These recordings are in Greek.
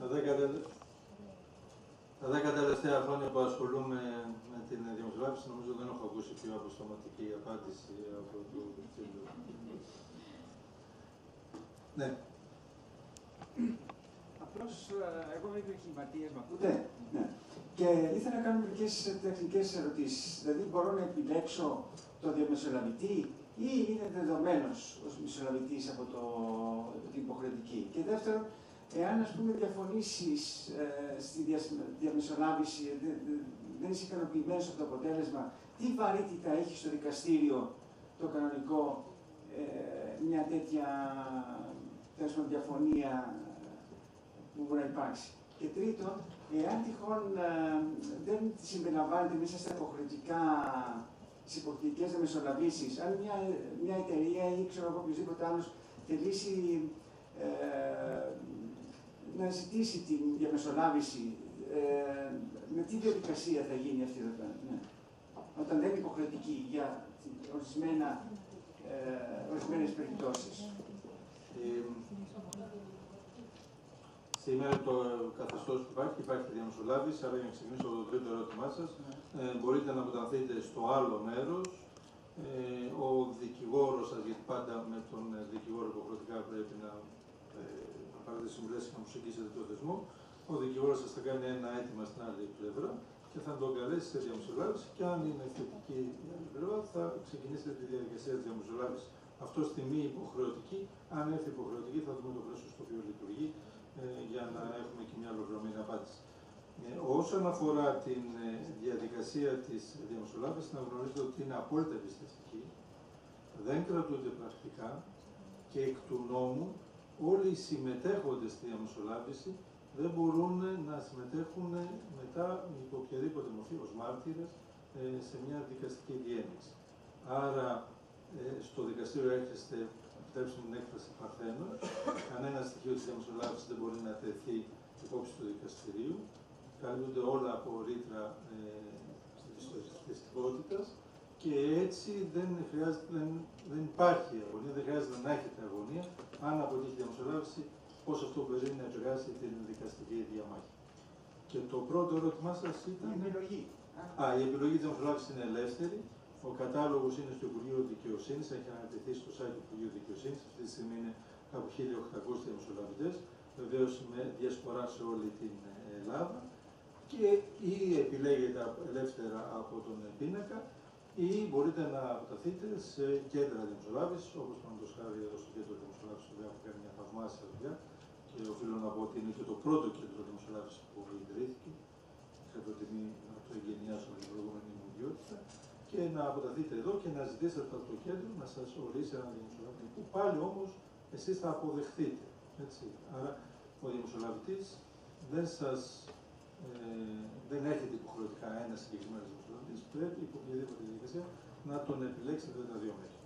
Τα 10 τελευταία χρόνια που ασχολούμαι με την διαμεσολάβηση, νομίζω δεν έχω ακούσει πιο αποστοματική απάντηση από το Σύλλογο. Ναι. Απλώς, εγώ δεν είμαι εγκληματίας, μ' ακούτε. Ναι. Και ήθελα να κάνω μερικές τεχνικές ερωτήσεις. Δηλαδή, μπορώ να επιλέξω το διαμεσολαβητή ή είναι δεδομένος ως μεσολαβητής από την υποχρεωτική. Και δεύτερον, εάν ας πούμε διαφωνήσεις στη διαμεσολάβηση, δεν είσαι ικανοποιημένος από το αποτέλεσμα, τι βαρύτητα έχει στο δικαστήριο το κανονικό μια τέτοια διαφωνία που μπορεί να υπάρξει. Και τρίτον, εάν τυχόν δεν συμπεριλαμβάνεται μέσα στα υποχρεωτικά, στις υποχρεωτικές διαμεσολαβήσεις, αν μια εταιρεία ή ξέρω εγώ οποιοδήποτε άλλος θελήσει να ζητήσει την διαμεσολάβηση, με τι διαδικασία θα γίνει αυτή εδώ πέρα, ναι. Όταν δεν είναι υποχρεωτική για ορισμένες περιπτώσεις. Σήμερα το καθεστώς που υπάρχει διαμεσολάβηση, άρα για να ξεκινήσω από το τρίτο ερώτημά σας, μπορείτε να αποτανθείτε στο άλλο μέρος. Ο δικηγόρος σας, γιατί πάντα με τον δικηγόρο υποχρεωτικά πρέπει να πάρετε συμβουλές και να προσεγγίσετε το θεσμό, ο δικηγόρος σας θα κάνει ένα αίτημα στην άλλη πλευρά και θα τον καλέσει σε διαμεσολάβηση και αν είναι θετική η άλλη πλευρά θα ξεκινήσετε τη διαδικασία της διαμεσολάβησης. Αυτό στη μη υποχρεωτική, αν έρθει υποχρεωτική θα δούμε το πλαίσιο στο οποίο λειτουργεί για να έχουμε και μια ολοκληρωμένη απάντηση. Όσον αφορά την διαδικασία της διαμεσολάβησης, να γνωρίζετε ότι είναι απόλυτα εμπιστευτική, δεν κρατούνται πρακτικά και εκ του νόμου όλοι οι συμμετέχοντες στη διαμεσολάβηση δεν μπορούν να συμμετέχουν μετά υπό οποιαδήποτε μορφή ως μάρτυρες σε μια δικαστική διένεξη. Άρα στο δικαστήριο έρχεστε, επιτρέψτε την έκφραση παρθένος, κανένα στοιχείο της διαμεσολάβησης δεν μπορεί να τεθεί υπόψη του δικαστηρίου, καλύπτονται όλα από ρήτρα πιστικότητας και έτσι δεν υπάρχει αγωνία, δεν χρειάζεται να έχετε αγωνία αν αποτύχει η διαμεσολάβηση, πώς αυτό μπορεί να επηρεάσει την δικαστική διαμάχη. Και το πρώτο ερώτημά σας ήταν. Η επιλογή. Η επιλογή της διαμεσολάβησης είναι ελεύθερη. Ο κατάλογος είναι στο Υπουργείο Δικαιοσύνης, έχει αναρτηθεί στο site του Υπουργείου Δικαιοσύνης. Αυτή τη στιγμή είναι κάπου 1.800 διαμεσολαβητές, βεβαίως με διασπορά σε όλη την Ελλάδα. Και ή επιλέγετε ελεύθερα από τον πίνακα, ή μπορείτε να αποταθείτε σε κέντρα διαμεσολάβησης, όπως παραδείγματος χάρη εδώ στο κέντρο διαμεσολάβησης που κάνει μια θαυμάσια δουλειά. Και οφείλω να πω ότι είναι και το πρώτο κέντρο διαμεσολάβησης που ιδρύθηκε. Είχα το τιμή να το εγκαινιάσω με την προηγούμενη μου ιδιότητα. Και να αποταθείτε εδώ και να ζητήσετε από το κέντρο να σας ορίσει έναν διαμεσολαβητή, που πάλι όμως εσείς θα αποδεχτείτε. Έτσι. Άρα ο διαμεσολαβητής δεν έχετε υποχρεωτικά ένα συγκεκριμένο διαμεσολαβητή, πρέπει υπό οποιαδήποτε διαδικασία να τον επιλέξετε τα δύο μέρη.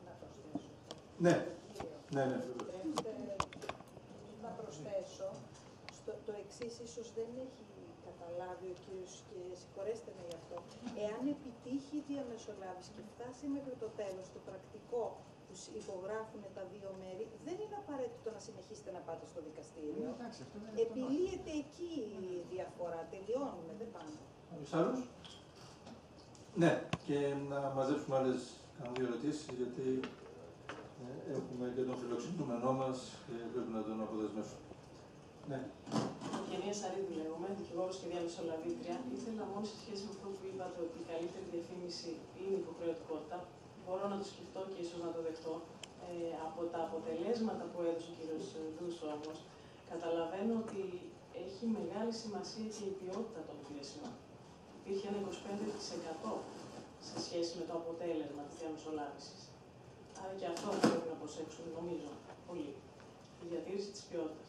Να προσθέσω. Ναι. Να προσθέσω το εξής, ίσως δεν έχει καταλάβει ο κύριος και συγχωρέστε με γι' αυτό. Εάν επιτύχει η διαμεσολάβηση και φτάσει μέχρι το τέλος το πρακτικό που υπογράφουν τα δύο μέρη, δεν είναι απαραίτητο να συνεχίσετε να πάτε στο δικαστήριο. Επιλύεται εκεί η διαφορά. Τελειώνουμε, δεν πάμε. Άλλους? Ναι, και να μαζέψουμε άλλες δύο ερωτήσεις, γιατί έχουμε και τον φιλοξενούμενό μας και πρέπει να τον αποδεσμεύσουμε. Ναι. Κυρία Σαρίδη λέγομαι, δικηγόρος και διαμεσολαβήτρια. Ήθελα μόνο σε σχέση με αυτό που είπατε ότι η καλύτερη διαφήμιση είναι η υποχρεωτικότητα. Μπορώ να το σκεφτώ και ίσως να το δεχτώ. Από τα αποτελέσματα που έδωσε ο κύριος Δούς όμως, καταλαβαίνω ότι έχει μεγάλη σημασία και η ποιότητα των υπηρεσιών. Υπήρχε ένα 25% σε σχέση με το αποτέλεσμα της διαμεσολάβησης. Άρα και αυτό πρέπει να προσέξουμε, νομίζω, πολύ. Η διατήρηση της ποιότητας.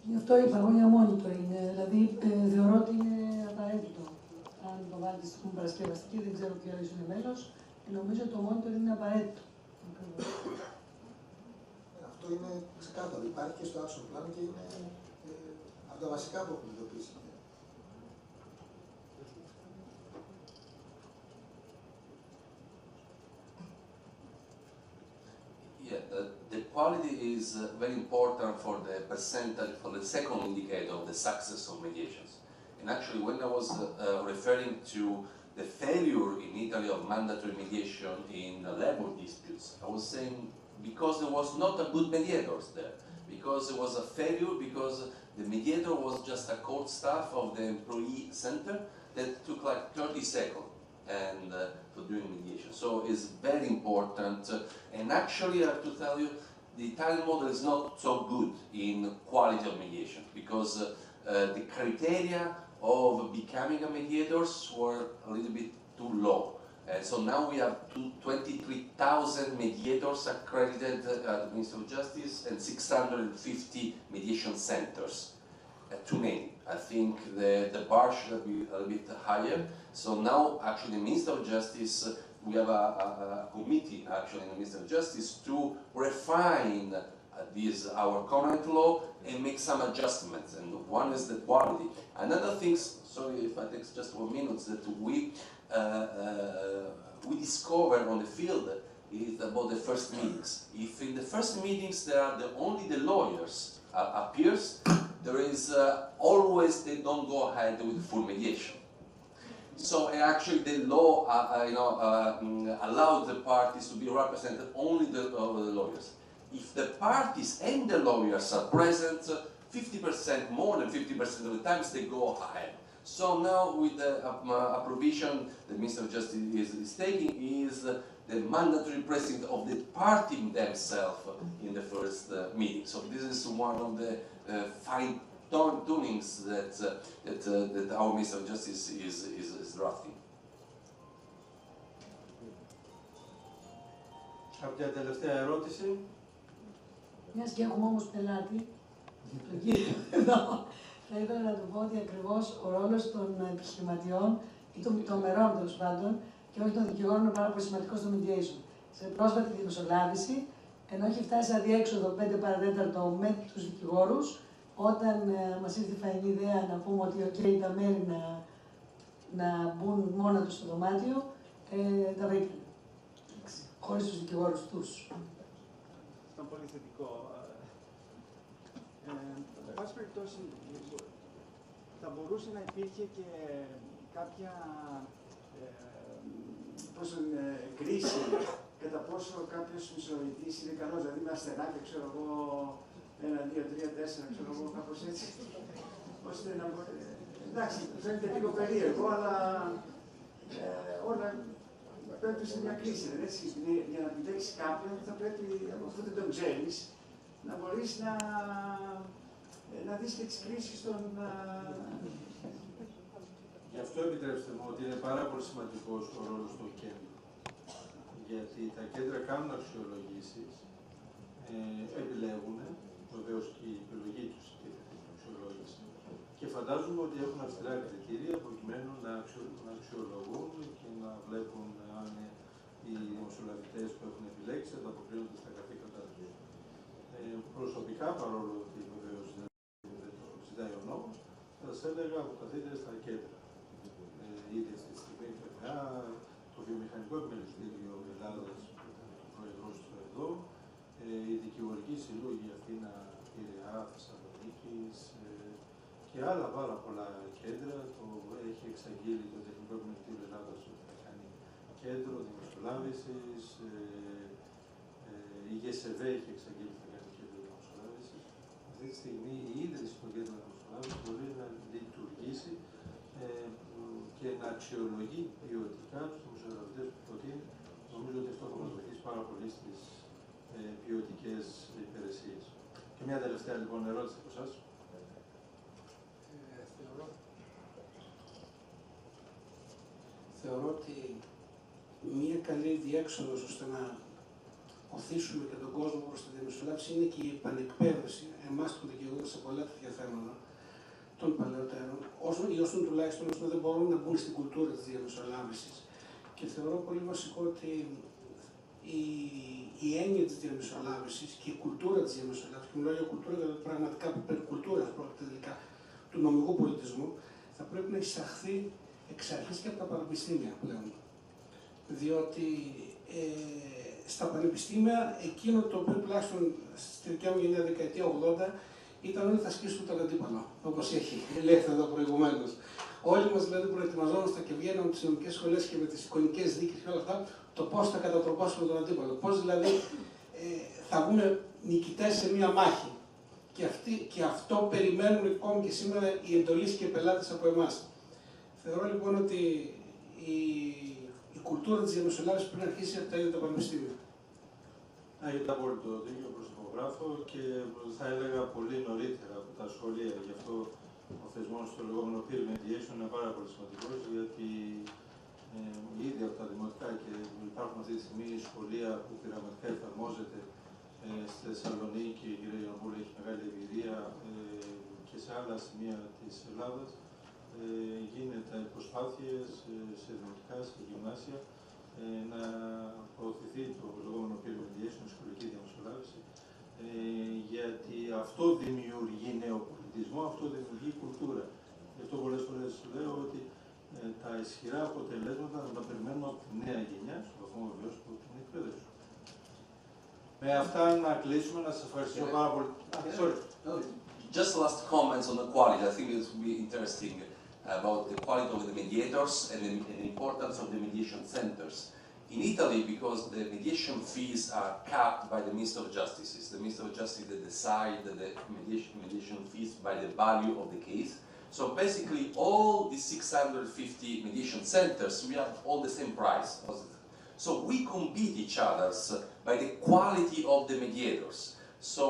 Γι' αυτό είπα, εγώ για μόνιτο είναι. Δηλαδή, θεωρώ ότι είναι απαραίτητο. Αν το βάλετε στην παρασκευαστική, δεν ξέρω ποιο είναι μέλος, νομίζω ότι το monitor είναι απαραίτητο. Αυτό είναι ξεκάθαρο. Υπάρχει και στο action plan και είναι από τα βασικά που έχουμε ειδοποιήσει. Yeah, quality is very important for the percentage, for the second indicator of the success of mediations. And actually, when I was referring to the failure in Italy of mandatory mediation in labor disputes, I was saying because there was not a good mediators there, because it was a failure, because the mediator was just a court staff of the employee center that took like 30 seconds and for doing mediation. So it's very important. And actually, I have to tell you, the Italian model is not so good in quality of mediation, because the criteria of becoming a mediators were a little bit too low. So now we have 23,000 mediators accredited at the Ministry of Justice and 650 mediation centers. Too many. I think the bar should be a little bit higher. So now, actually, the Minister of Justice, we have a committee, actually, in the Ministry of Justice to refine our current law and make some adjustments. And one is the quality. Another thing, sorry if I take just 1 minute, that we discover on the field is about the first meetings. If in the first meetings there are only the lawyers appears, there is always they don't go ahead with full mediation. So actually the law allowed the parties to be represented only the lawyers. If the parties and the lawyers are present, 50%, more than 50% of the times they go ahead. So now with the provision the Minister of Justice is taking is the mandatory presence of the party themselves in the first meeting. So this is one of the fine tunings that our Minister of Justice is drafting. Κάποια τελευταία ερώτηση. Μιας και έχουμε όμως πελάτη, τον κύριο εδώ, θα ήθελα να του πω ότι ακριβώς ο ρόλος των επιχειρηματιών ή των μερών τέλος πάντων και όχι των δικηγόρων είναι πάρα πολύ σημαντικό στο mediation. Σε πρόσφατη διαμεσολάβηση, ενώ έχει φτάσει αδιέξοδο 5 παρατέταρτο με τους δικηγόρους, όταν μας ήρθε η φαϊνή ιδέα να πούμε ότι τα μέρη να μπουν μόνα τους στο δωμάτιο, τα βρήκαν. Χωρίς τους δικηγόρους τους. Ήταν πολύ θετικό. Εν πάση περιπτώσει, θα μπορούσε να υπήρχε και κάποια κρίση κατά πόσο κάποιος μεσολογητής είναι καλός, δηλαδή με αστεράκια, ξέρω εγώ, 1, 2, 3, 4, ξέρω εγώ, κάπως έτσι, ώστε να μπορεί... Εντάξει, φαίνεται λίγο περίεργο, αλλά όλα πρέπει σε μια κρίση, έτσι, για να επιλέξεις κάποιον θα πρέπει, αφού δεν τον ξέρεις, να μπορείς να δεις και τις κρίσεις των... Γι' αυτό επιτρέψτε μου ότι είναι πάρα πολύ σημαντικός ο ρόλος των κέντρων. Γιατί τα κέντρα κάνουν αξιολογήσεις, επιλέγουν, βεβαίως και η επιλογή τους και την αξιολόγηση, και φαντάζομαι ότι έχουν αυστηρά κριτήρια προκειμένου να αξιολογούν και να βλέπουν αν οι δημοσιολαβητές που έχουν επιλέξει ανταποκρίνονται στα καθήκοντά τους. Προσωπικά, παρόλο ότι βεβαίως δεν το ζητάει ο νόμος, θα σας έλεγα αποταθείτε στα κέντρα. Ήδη αυτή τη στιγμή, ΕΒΕΑ, το Βιομηχανικό Επιμελητήριο Ελλάδας, που ήταν ο πρόεδρος του εδώ, η Δικηγορική Σύλλογη Αθήνα, Πειραιά, Θεσσαλονίκης και άλλα πάρα πολλά κέντρα. Έχει εξαγγείλει το Τεχνικό Επιμελητήριο Ελλάδας ότι θα κάνει κέντρο δημοσιολάβησης. Η ΓΕΣΕΒΕ έχει εξαγγείλει ότι θα κάνει κέντρο δημοσιολάβησης. Αυτή τη στιγμή η ίδρυση των κέντρων δημοσιολάβησης μπορεί να λειτουργήσει και να αξιολογεί ποιοτικά τους δημοσιογραφητές που προτείνει. Νομίζω ότι αυτό θα μας βοηθήσει πάρα πολύ στις ποιοτικές υπηρεσίες. Και μια τελευταία λοιπόν ερώτηση από εσάς. Θεωρώ ότι μια καλή διέξοδος ώστε να οθήσουμε και τον κόσμο προς τη διαμεσολάβηση είναι και η επανεκπαίδευση εμάς των δικηγόρων σε πολλά τέτοια θέματα των παλαιότερων, ή όσων τουλάχιστον δεν μπορούν να μπουν στην κουλτούρα της διαμεσολάβησης. Και θεωρώ πολύ βασικό ότι η έννοια της διαμεσολάβησης και η κουλτούρα της διαμεσολάβησης, και μιλάω για κουλτούρα γιατί πραγματικά περί κουλτούρας πρόκειται τελικά του νομικού πολιτισμού, θα πρέπει να εισαχθεί εξ αρχής και από τα πανεπιστήμια πλέον. Διότι στα πανεπιστήμια εκείνο το οποίο τουλάχιστον στη δικιά μου γενιά δεκαετία 80 ήταν όλοι θα σκίσουν τον αντίπαλο, όπως έχει ελέγχθει εδώ προηγουμένως. Όλοι μας δηλαδή προετοιμαζόμασταν και βγαίναμε από τις νομικές σχολές και με τις εικονικές δίκες και όλα αυτά, το πώς θα κατατροπώσουμε τον αντίπαλο. Πώς δηλαδή θα βγούμε νικητές σε μία μάχη. Και αυτό περιμένουν ακόμη και σήμερα οι εντολείς και οι πελάτες από εμάς. Θεωρώ λοιπόν ότι η κουλτούρα της διαμεσολάβησης πρέπει να αρχίσει από τα ίδια τα πανεπιστήμια. Έχετε απόλυτο δίκιο, προσωπογράφο, και θα έλεγα πολύ νωρίτερα από τα σχολεία. Γι' αυτό ο θεσμός του λεγόμενο peer mediation είναι πάρα πολύ σημαντικός, γιατί ήδη από τα δημοτικά και υπάρχουν αυτή τη στιγμή σχολεία που πειραματικά εφαρμόζεται στη Θεσσαλονίκη, η κυρία Γιαννοπούλου έχει μεγάλη εμπειρία, και σε άλλα σημεία της Ελλάδας. Γίνεται προσπάθειες σε δημοτικά, σε γυμνάσια, να προωθηθεί το λεγόμενο peer mediation, η σχολική διαμεσολάβηση, γιατί αυτό δημιουργεί νεοπολιτισμό, αυτό δημιουργεί κουλτούρα. Γι' αυτό πολλές φορές λέω ότι τα ισχυρά αποτελέσματα να τα περιμένουμε από τη νέα γενιά, στο βαθμό βεβαίως που την εκπαίδευση. Με αυτά να κλείσουμε, να σας ευχαριστήσω πάρα πολύ. Just last comments on the quality. I think it will be interesting about the quality of the mediators and the importance of the mediation centers. In Italy, because the mediation fees are capped by the Minister of Justice, it's the Minister of Justice that decides the mediation fees by the value of the case. So basically, all the 650 mediation centers, we have all the same price. So we compete each other by the quality of the mediators. So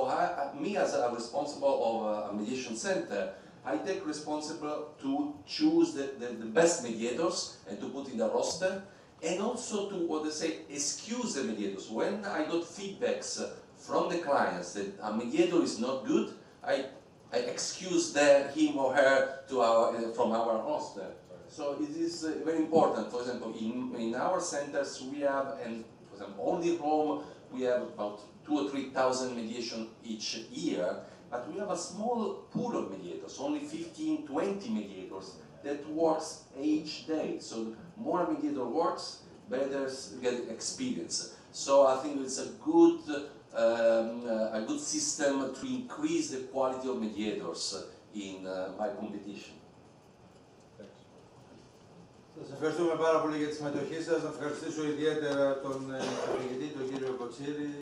me as a responsible of a mediation center, I take responsible to choose the best mediators and to put in the roster, and also to, what they say, excuse the mediators. When I got feedbacks from the clients that a mediator is not good, I excuse him or her from our roster. So it is very important. For example, in our centers we have, and for example, only Rome, we have about 2,000 or 3,000 mediation each year, but we have a small pool of mediators, only 15, 20 mediators that works each day. So more a mediator works, better get experience. So I think it's a good system to increase the quality of mediators in my competition. Σας ευχαριστούμε πάρα πολύ για τη συμμετοχή σας. Να ευχαριστήσω ιδιαίτερα τον καθηγητή, τον κύριο Κοτσίρη.